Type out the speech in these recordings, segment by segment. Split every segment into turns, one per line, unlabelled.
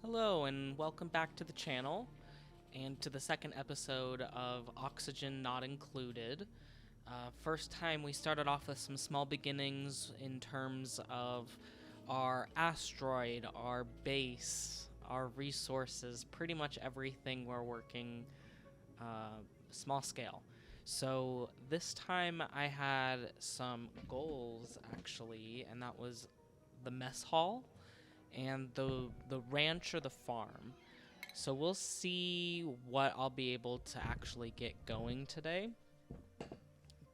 Hello and welcome back to the channel and to the second episode of Oxygen Not Included. First time we started off with some small beginnings in terms of our asteroid, our base, our resources, pretty much everything we're working small scale. So this time I had some goals actually, and that was the mess hall and the ranch or the farm. So we'll see what I'll be able to actually get going today.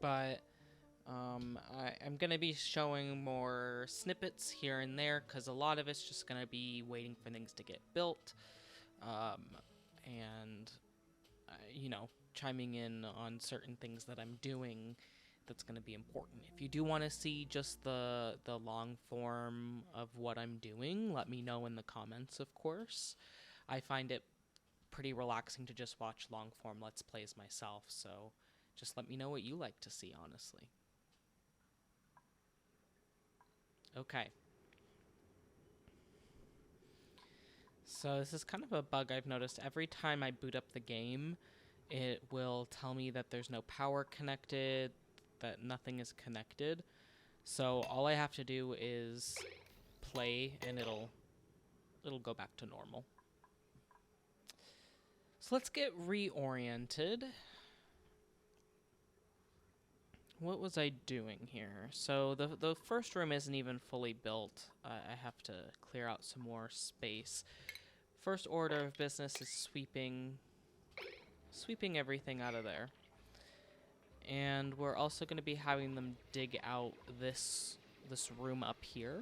But I'm going to be showing more snippets here and there because a lot of it's just going to be waiting for things to get built. And, chiming in on certain things that I'm doing that's going to be important. If you do want to see just the long form of what I'm doing, let me know in the comments, of course. I find it pretty relaxing to just watch long form Let's Plays myself, so just let me know what you like to see, honestly. Okay. So this is kind of a bug I've noticed. Every time I boot up the game, it will tell me that there's no power connected, that nothing is connected. So all I have to do is play and it'll go back to normal. So let's get reoriented. What was I doing here? So the first room isn't even fully built. I have to clear out some more space. First order of business is sweeping everything out of there. And we're also going to be having them dig out this room up here.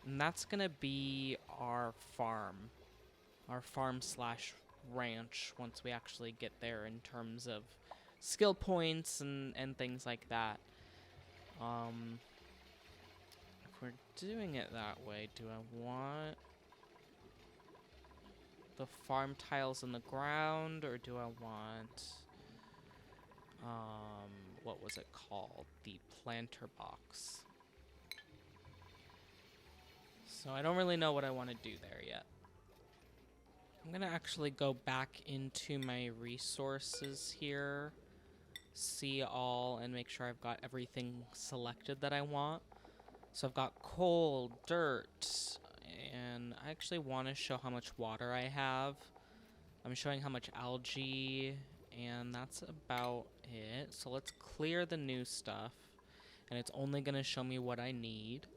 And that's going to be our farm slash ranch once we actually get there in terms of skill points and things like that. If we're doing it that way, do I want the farm tiles in the ground, or do I want what was it called? The planter box. So I don't really know what I want to do there yet. I'm gonna actually go back into my resources here, see all, and make sure I've got everything selected that I want. So I've got coal, dirt, and I actually want to show how much water I have. I'm showing how much algae, and that's about it. So let's clear the new stuff, and it's only gonna show me what I need.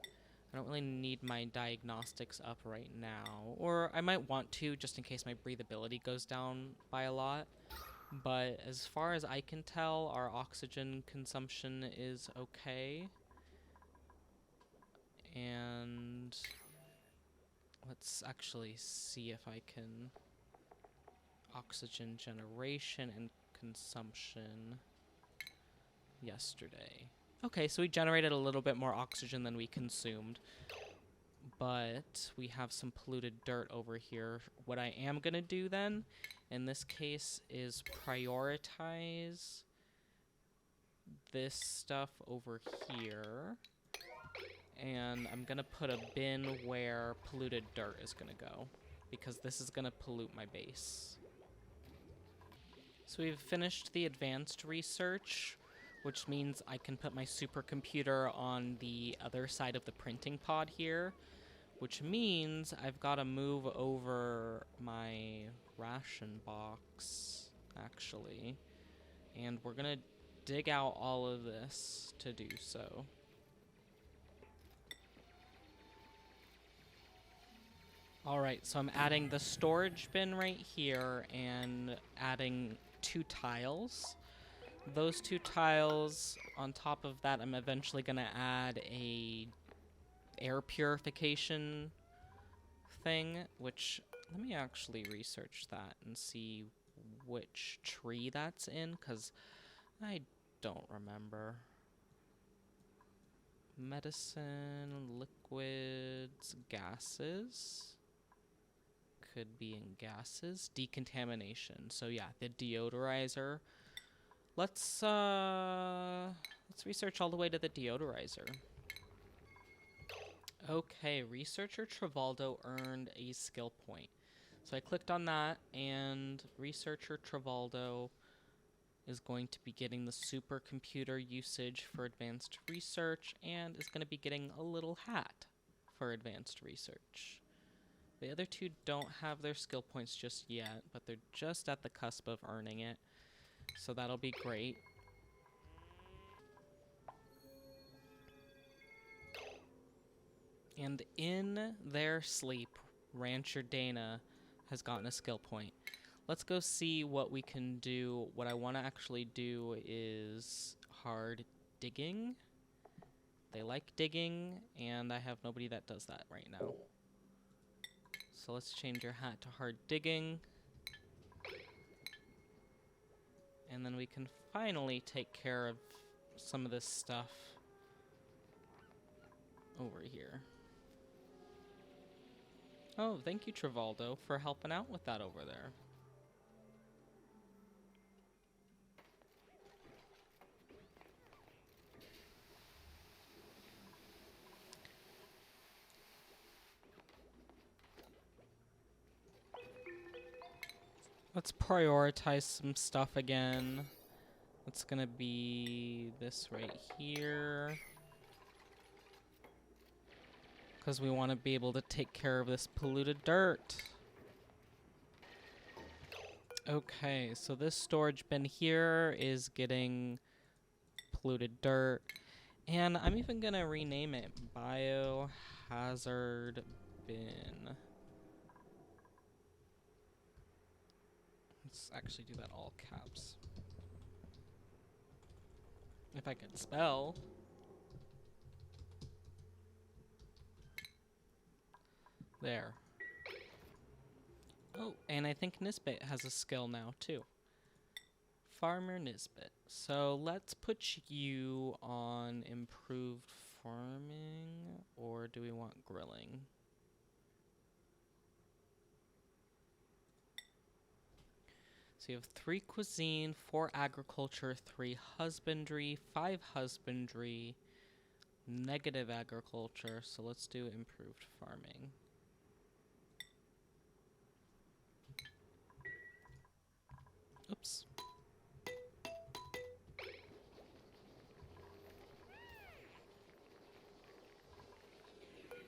I don't really need my diagnostics up right now, or I might want to just in case my breathability goes down by a lot. But as far as I can tell, our oxygen consumption is okay. And let's actually see if I can oxygen generation and consumption yesterday. Okay, so we generated a little bit more oxygen than we consumed, but we have some polluted dirt over here. What I am going to do then, in this case, is prioritize this stuff over here, and I'm going to put a bin where polluted dirt is going to go, because this is going to pollute my base. So we've finished the advanced research, which means I can put my supercomputer on the other side of the printing pod here, which means I've got to move over my ration box, actually, and we're going to dig out all of this to do so. Alright, so I'm adding the storage bin right here and adding 2 tiles. Those 2 tiles, on top of that, I'm eventually going to add a air purification thing, which, let me actually research that and see which tree that's in, because I don't remember. Medicine, liquids, gases. Could be in gases. Decontamination. So yeah, the deodorizer. Let's research all the way to the deodorizer. Okay, researcher Travaldo earned a skill point. So I clicked on that, and researcher Travaldo is going to be getting the supercomputer usage for advanced research and is going to be getting a little hat for advanced research. The other two don't have their skill points just yet, but they're just at the cusp of earning it, so that'll be great. And in their sleep, Rancher Dana has gotten a skill point. Let's go see what we can do. What I want to actually do is hard digging. They like digging, and I have nobody that does that right now. So let's change your hat to hard digging. And then we can finally take care of some of this stuff over here. Oh, thank you, Travaldo, for helping out with that over there. Let's prioritize some stuff again. It's gonna be this right here. Because we want to be able to take care of this polluted dirt. Okay, so this storage bin here is getting polluted dirt. And I'm even gonna rename it Biohazard Bin. Let's actually do that all caps. If I could spell. There. Oh, and I think Nisbet has a skill now, too. Farmer Nisbet. So let's put you on improved farming, or do we want grilling? So you have 3 cuisine, 4 agriculture, 3 husbandry, 5 husbandry, negative agriculture. So let's do improved farming. Oops.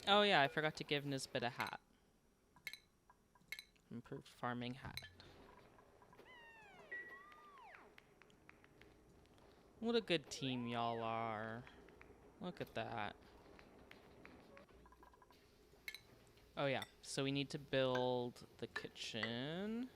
Oh yeah, I forgot to give Nisbet a hat. Improved farming hat. What a good team y'all are. Look at that. Oh yeah, so we need to build the kitchen.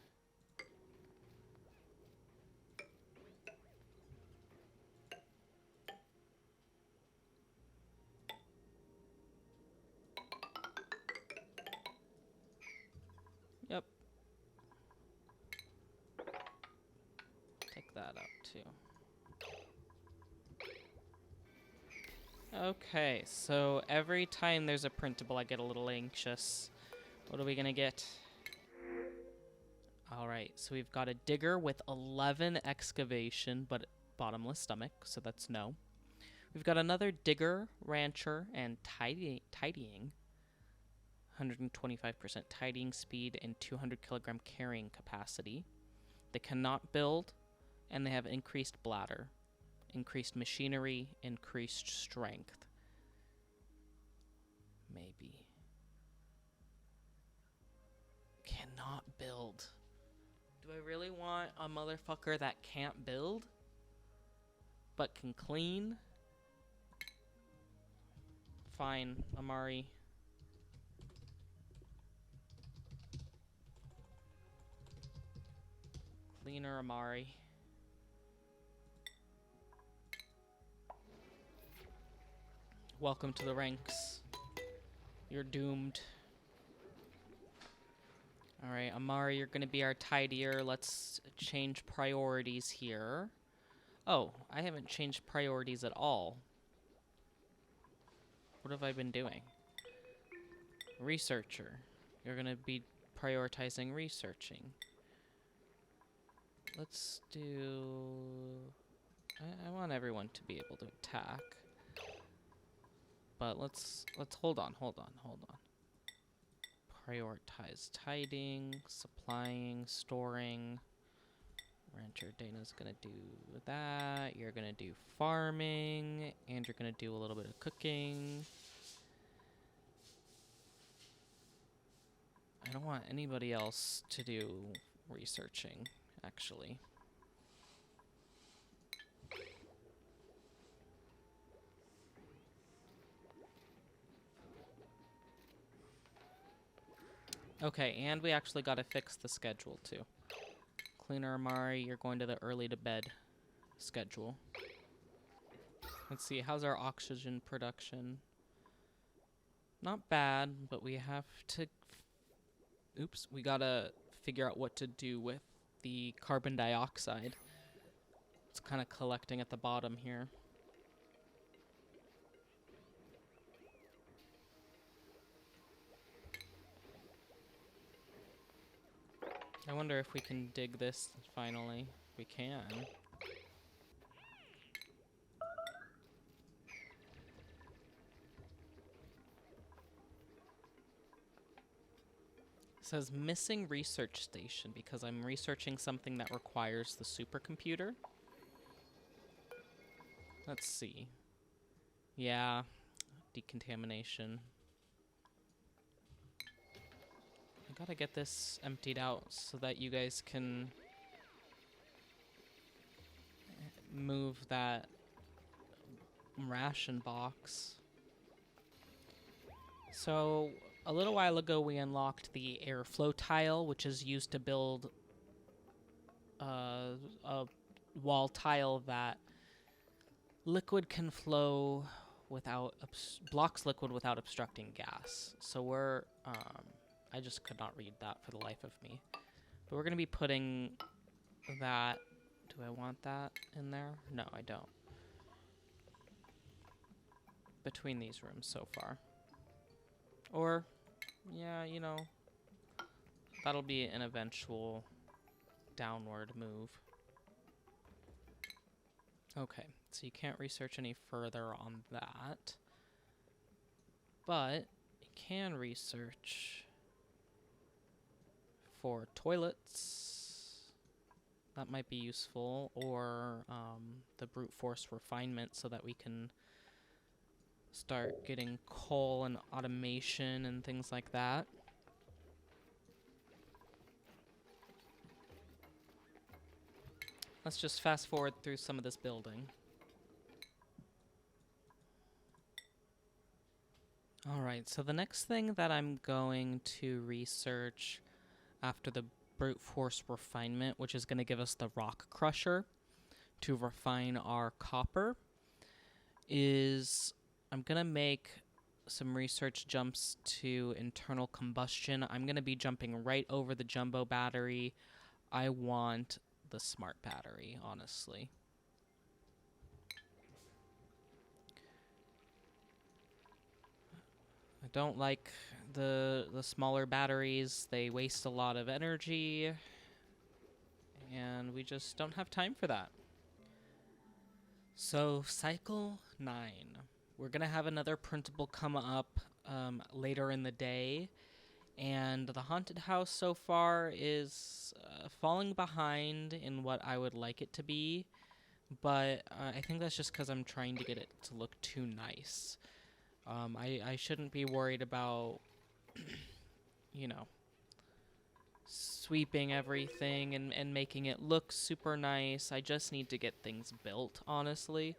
Yep. Take that up too. Okay, so every time there's a printable, I get a little anxious. What are we gonna get? Alright, so we've got a digger with 11 excavation, but bottomless stomach, so that's no. We've got another digger, rancher, and tidying. 125% tidying speed and 200 kilogram carrying capacity. They cannot build, and they have increased bladder. Increased machinery, increased strength. Maybe. Cannot build. Do I really want a motherfucker that can't build, but can clean? Fine, Amari. Cleaner Amari. Welcome to the ranks. You're doomed. Alright, Amari, you're gonna be our tidier. Let's change priorities here. Oh, I haven't changed priorities at all. What have I been doing? Researcher. You're gonna be prioritizing researching. Let's do... I want everyone to be able to attack. But let's hold on. prioritize tidying, supplying, storing. Rancher Dana's gonna do that. You're gonna do farming, and you're gonna do a little bit of cooking. I don't want anybody else to do researching, actually. Okay, and we actually gotta fix the schedule, too. Cleaner Amari, you're going to the early to bed schedule. Let's see, how's our oxygen production? Not bad, but we have to... Oops, we gotta figure out what to do with the carbon dioxide. It's kind of collecting at the bottom here. I wonder if we can dig this finally. We can. It says missing research station because I'm researching something that requires the supercomputer. Let's see. Yeah, decontamination. I gotta get this emptied out so that you guys can move that ration box. So, a little while ago we unlocked the airflow tile, which is used to build a wall tile that liquid can flow without blocks liquid without obstructing gas. So we're I just could not read that for the life of me. But we're gonna be putting that. Do I want that in there? No, I don't. Between these rooms so far. Or, yeah, you know, that'll be an eventual downward move. Okay, so you can't research any further on that. But you can research for toilets. That might be useful. Or the brute force refinement so that we can start getting coal and automation and things like that. Let's just fast forward through some of this building. Alright, so the next thing that I'm going to research after the brute force refinement, which is going to give us the rock crusher to refine our copper, is I'm going to make some research jumps to internal combustion. I'm going to be jumping right over the jumbo battery. I want the smart battery, honestly. I don't like the smaller batteries. They waste a lot of energy, and we just don't have time for that. So, cycle 9. We're going to have another printable come up later in the day, and the haunted house so far is falling behind in what I would like it to be, but I think that's just because I'm trying to get it to look too nice. I shouldn't be worried about, you know, sweeping everything and making it look super nice. I just need to get things built, honestly.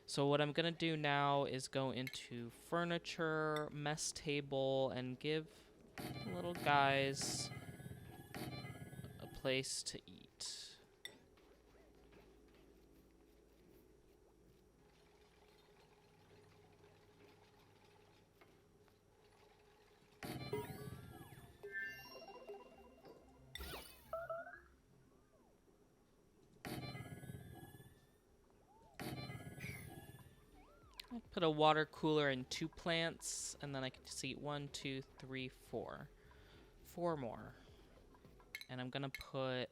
So what I'm going to do now is go into furniture, mess table, and give little guys a place to eat. I'll put a water cooler and 2 plants, and then I can just eat 1, 2, 3, 4. 4 more. And I'm gonna put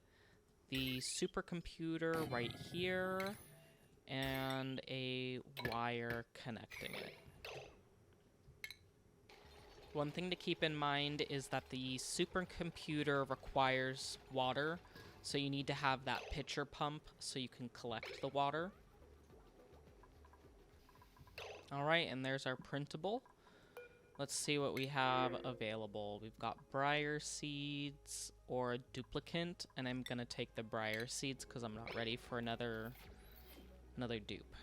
the supercomputer right here, and a wire connecting it. One thing to keep in mind is that the supercomputer requires water, so you need to have that pitcher pump so you can collect the water. Alright, and there's our printable. Let's see what we have available. We've got briar seeds or a duplicant, and I'm gonna take the briar seeds because I'm not ready for another dupe.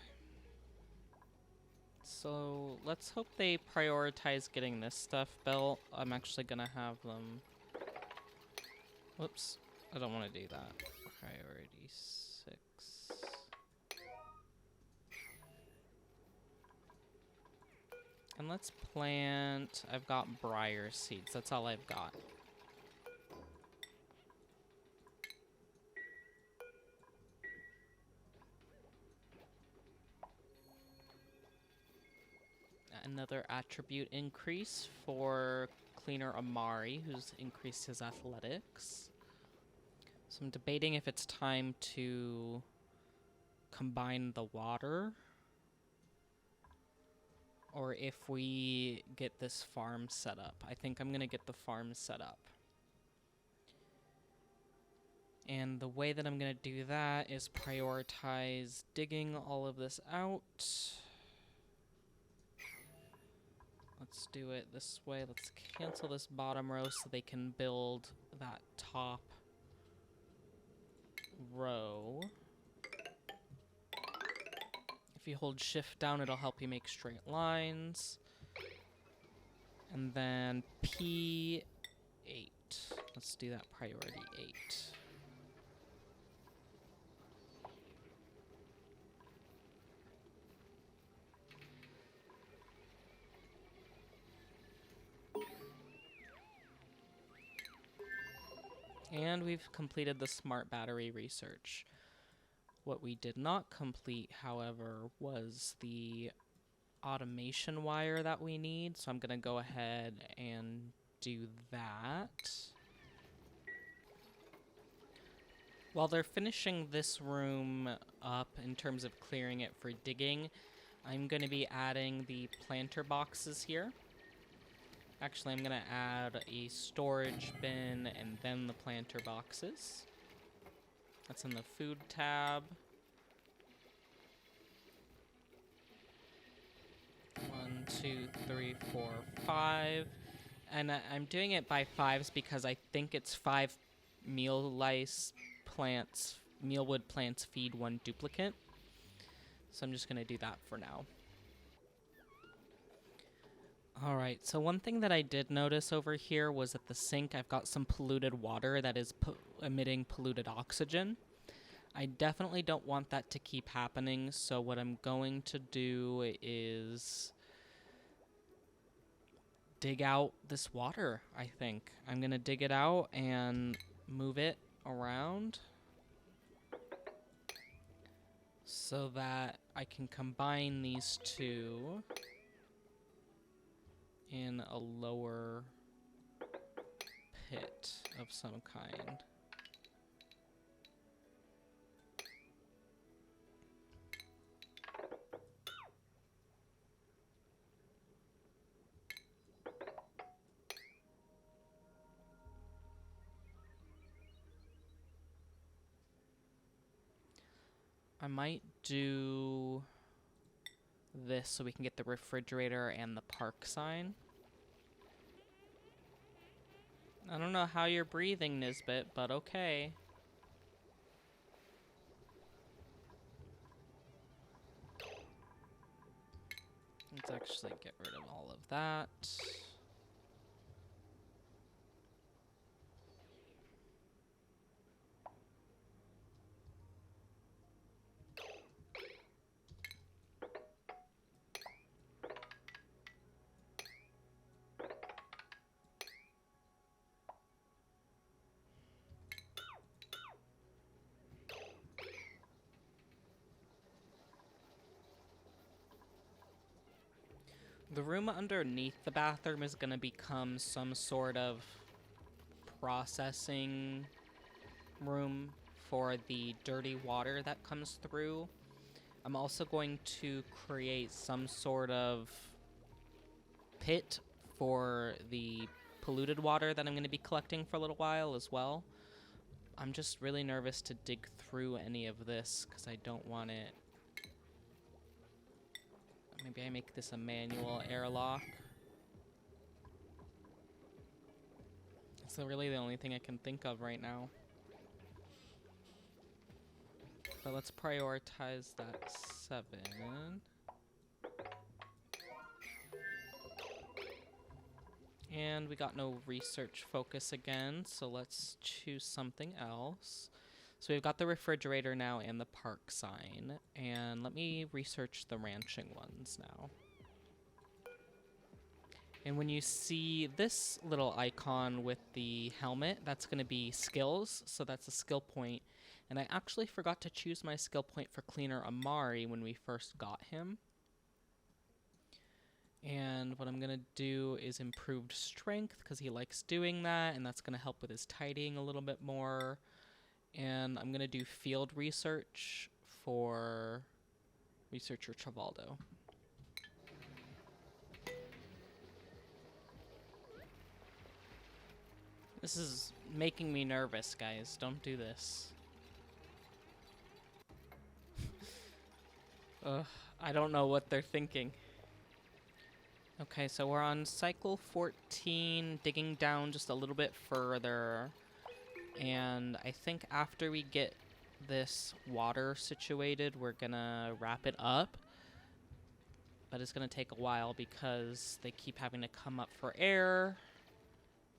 So let's hope they prioritize getting this stuff built. I'm actually gonna have them... Whoops, I don't want to do that. Priority 6. And let's plant... I've got briar seeds, that's all I've got. Another attribute increase for Cleaner Amari, who's increased his athletics. So I'm debating if it's time to combine the water, or if we get this farm set up. I think I'm gonna get the farm set up. And the way that I'm gonna do that is prioritize digging all of this out. Let's do it this way. Let's cancel this bottom row so they can build that top row. If you hold shift down, it'll help you make straight lines. And then P8. Let's do that priority 8. And we've completed the smart battery research. What we did not complete, however, was the automation wire that we need. So I'm going to go ahead and do that. While they're finishing this room up in terms of clearing it for digging, I'm going to be adding the planter boxes here. Actually, I'm going to add a storage bin and then the planter boxes. That's in the food tab. 1, 2, 3, 4, 5. And I'm doing it by 5s because I think it's 5 mealwood plants feed 1 duplicate. So I'm just going to do that for now. Alright, so one thing that I did notice over here was at the sink I've got some polluted water that is emitting polluted oxygen. I definitely don't want that to keep happening, so what I'm going to do is dig out this water, I think. I'm going to dig it out and move it around so that I can combine these two in a lower pit of some kind. I might do this so we can get the refrigerator and the park sign. I don't know how you're breathing, Nisbet, but okay. Let's actually get rid of all of that. The room underneath the bathroom is going to become some sort of processing room for the dirty water that comes through. I'm also going to create some sort of pit for the polluted water that I'm going to be collecting for a little while as well. I'm just really nervous to dig through any of this because I don't want it. Maybe I make this a manual airlock. That's really the only thing I can think of right now. But let's prioritize that 7. And we got no research focus again, so let's choose something else. So we've got the refrigerator now and the park sign. And let me research the ranching ones now. And when you see this little icon with the helmet, that's going to be skills, so that's a skill point. And I actually forgot to choose my skill point for Cleaner Amari when we first got him. And what I'm going to do is improved strength, because he likes doing that, and that's going to help with his tidying a little bit more. And I'm going to do field research for Researcher Travaldo. This is making me nervous, guys. Don't do this. Ugh, I don't know what they're thinking. Okay, so we're on cycle 14, digging down just a little bit further. And I think after we get this water situated, we're gonna wrap it up. But it's gonna take a while because they keep having to come up for air.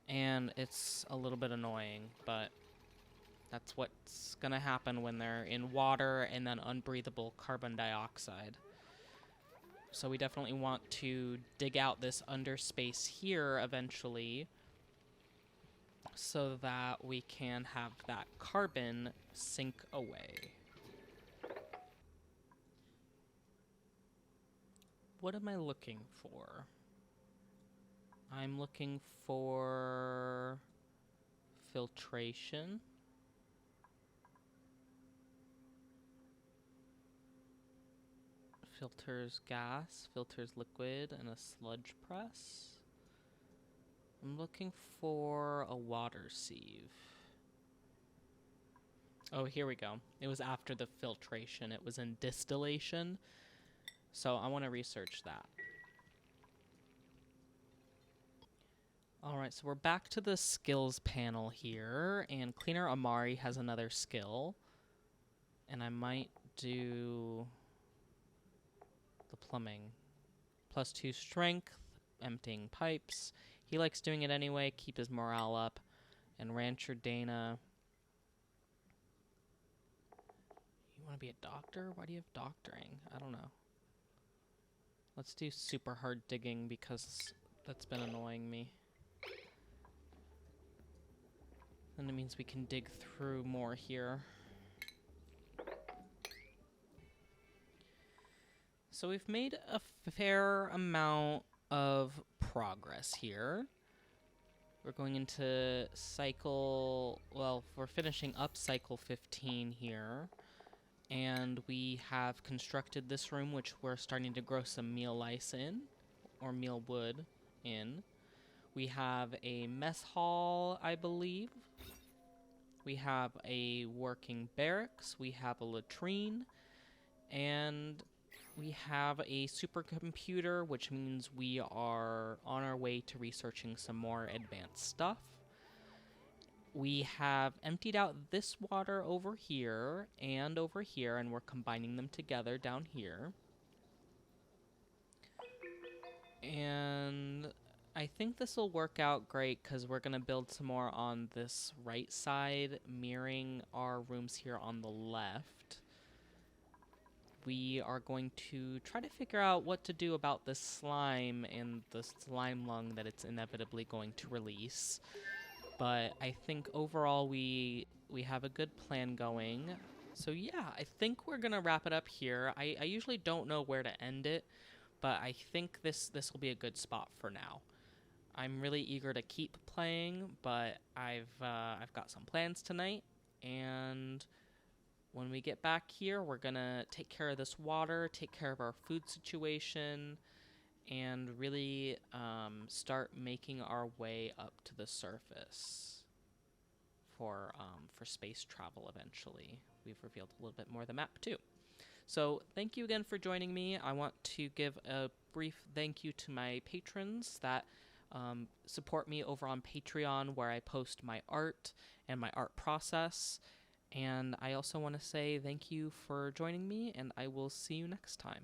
And it's a little bit annoying, but that's what's gonna happen when they're in water and then unbreathable carbon dioxide. So we definitely want to dig out this underspace here eventually so that we can have that carbon sink away. What am I looking for? I'm looking for filtration. Filters gas, filters liquid, and a sludge press. I'm looking for a water sieve. Oh, here we go. It was after the filtration. It was in distillation. So I want to research that. Alright, so we're back to the skills panel here, and Cleaner Amari has another skill. And I might do the plumbing. +2 strength, emptying pipes. He likes doing it anyway, keep his morale up. And Rancher Dana. You want to be a doctor? Why do you have doctoring? I don't know. Let's do super hard digging because that's been annoying me. And it means we can dig through more here. So we've made a fair amount of progress here. We're going into cycle, well, we're finishing up cycle 15 here. And we have constructed this room, which we're starting to grow some meal lice in, or meal wood in. We have a mess hall, I believe. We have a working barracks. We have a latrine. And we have a supercomputer, which means we are on our way to researching some more advanced stuff. We have emptied out this water over here, and we're combining them together down here. And I think this will work out great because we're going to build some more on this right side, mirroring our rooms here on the left. We are going to try to figure out what to do about this slime and the slime lung that it's inevitably going to release. But I think overall we have a good plan going. So yeah, I think we're going to wrap it up here. I usually don't know where to end it, but I think this will be a good spot for now. I'm really eager to keep playing, but I've got some plans tonight, and when we get back here, we're gonna take care of this water, take care of our food situation, and really start making our way up to the surface for space travel eventually. We've revealed a little bit more of the map too. So thank you again for joining me. I want to give a brief thank you to my patrons that support me over on Patreon, where I post my art and my art process. And I also want to say thank you for joining me, and I will see you next time.